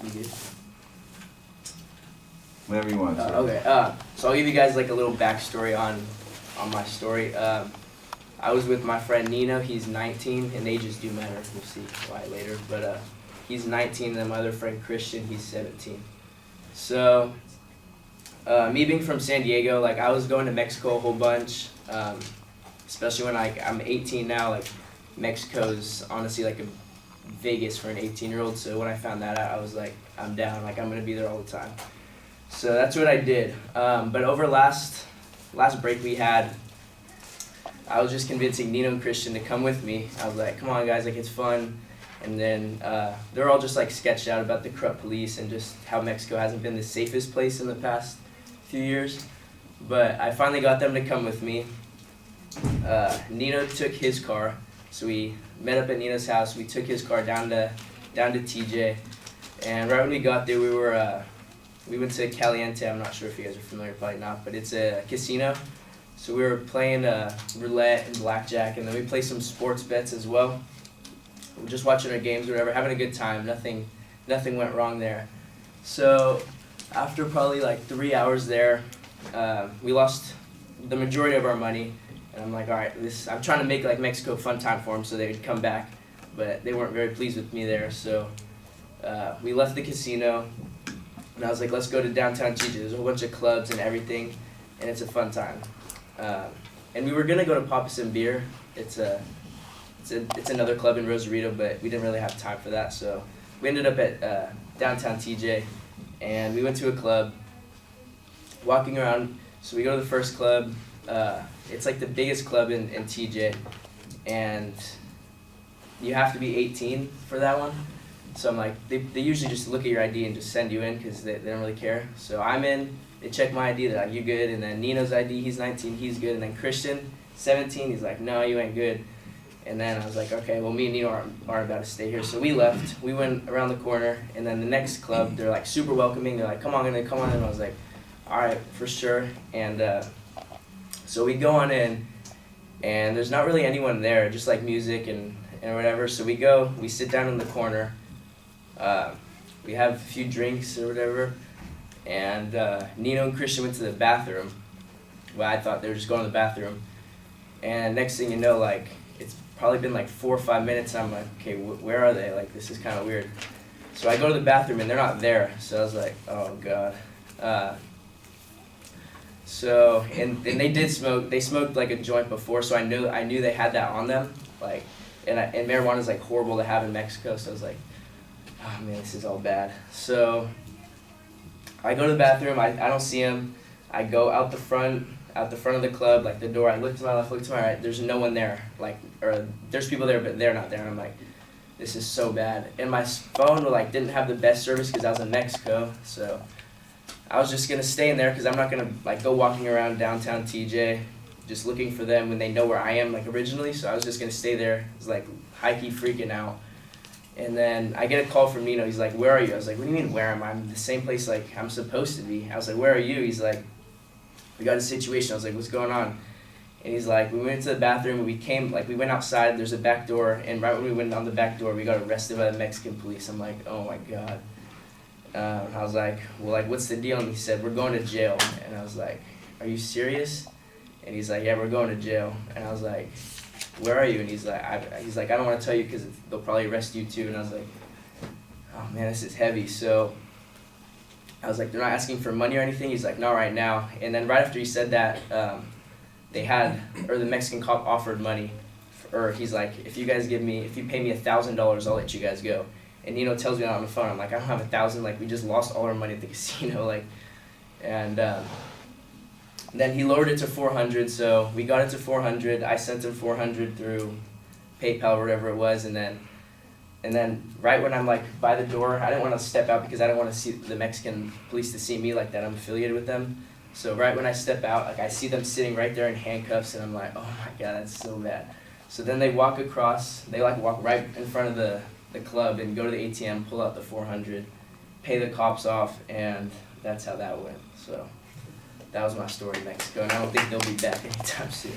You good? Whatever you want. Okay. So I'll give you guys like a little backstory on my story. I was with my friend Nino. He's 19, and ages do matter. We'll see why later. But he's 19, and my other friend Christian, he's 17. So me being from San Diego, like I was going to Mexico a whole bunch. Especially when I'm 18 now. Like Mexico's honestly like a Vegas for an 18-year-old. So when I found that out, I was like, I'm down. Like I'm gonna be there all the time. So that's what I did. But over last break we had, I was just convincing Nino and Christian to come with me. I was like, come on guys, like it's fun. And then they're all just like sketched out about the corrupt police and just how Mexico hasn't been the safest place in the past few years. But I finally got them to come with me. Nino took his car, so we met up at Nino's house. We took his car down to TJ, and right when we got there, we went to Caliente. I'm not sure if you guys are familiar, probably not, but it's a casino. So we were playing roulette and blackjack, and then we played some sports bets as well. We're just watching our games or whatever, having a good time. Nothing went wrong there. So after probably like 3 hours there, we lost the majority of our money. And I'm like, all right, I'm trying to make like Mexico a fun time for them so they would come back. But they weren't very pleased with me there. So we left the casino, and I was like, let's go to downtown TJ. There's a whole bunch of clubs and everything, and it's a fun time. And we were gonna go to Papas and Beer. It's another club in Rosarito, but we didn't really have time for that. So we ended up at downtown TJ, and we went to a club. Walking around, so we go to the first club. It's like the biggest club in TJ, and you have to be 18 for that one. So I'm like, they usually just look at your ID and just send you in because they don't really care. So I'm in, they check my ID, they're like, you good? And then Nino's ID, he's 19, he's good. And then Christian, 17, he's like, no, you ain't good. And then I was like, okay, well, me and Nino aren't about to stay here. So we left, we went around the corner, and then the next club, they're like super welcoming. They're like, come on in, come on in. And I was like, all right, for sure. And so we go on in, and there's not really anyone there, just like music and whatever. So we sit down in the corner. We have a few drinks or whatever, and Nino and Christian went to the bathroom. Well, I thought they were just going to the bathroom. And next thing you know, like, it's probably been like 4 or 5 minutes, and I'm like, okay, where are they? Like, this is kind of weird. So I go to the bathroom, and they're not there. So I was like, oh, God. So, and they did smoke. They smoked like a joint before, so I knew they had that on them. Like, and marijuana is like horrible to have in Mexico, so I was like, oh man, this is all bad. So I go to the bathroom. I don't see him. I go out the front of the club, like the door. I look to my left, look to my right. There's no one there. Like, or there's people there, but they're not there. And I'm like, this is so bad. And my phone like didn't have the best service because I was in Mexico, so I was just gonna stay in there because I'm not gonna like go walking around downtown TJ just looking for them when they know where I am like originally. So I was just gonna stay there. I was like high-key freaking out. And then I get a call from Nino. He's like, where are you? I was like, what do you mean where am I? I'm the same place like I'm supposed to be. I was like, where are you? He's like, we got a situation. I was like, what's going on? And he's like, we went to the bathroom and we went outside. There's a back door, and right when we went on the back door, we got arrested by the Mexican police. I'm like, oh my God. I was like, well, like, what's the deal? And he said, we're going to jail. And I was like, are you serious? And he's like, yeah, we're going to jail. And I was like, where are you? And he's like, I don't want to tell you because they'll probably arrest you too. And I was like, oh man, this is heavy. So I was like, they're not asking for money or anything? He's like, not right now. And then right after he said that, the Mexican cop offered money. Or he's like, if you pay me $1,000, I'll let you guys go. And Nino tells me that on the phone. I'm like, I don't have 1,000. Like, we just lost all our money at the casino. Like, and then he lowered it to 400. So we got it to 400. I sent him 400 through PayPal or whatever it was. And then right when I'm like by the door, I didn't want to step out because I didn't want to see the Mexican police to see me like that. I'm affiliated with them. So right when I step out, like I see them sitting right there in handcuffs, and I'm like, oh my God, that's so bad. So then they walk across. They like walk right in front of the club and go to the ATM, pull out the 400, pay the cops off, and that's how that went. So that was my story in Mexico, and I don't think they'll be back anytime soon.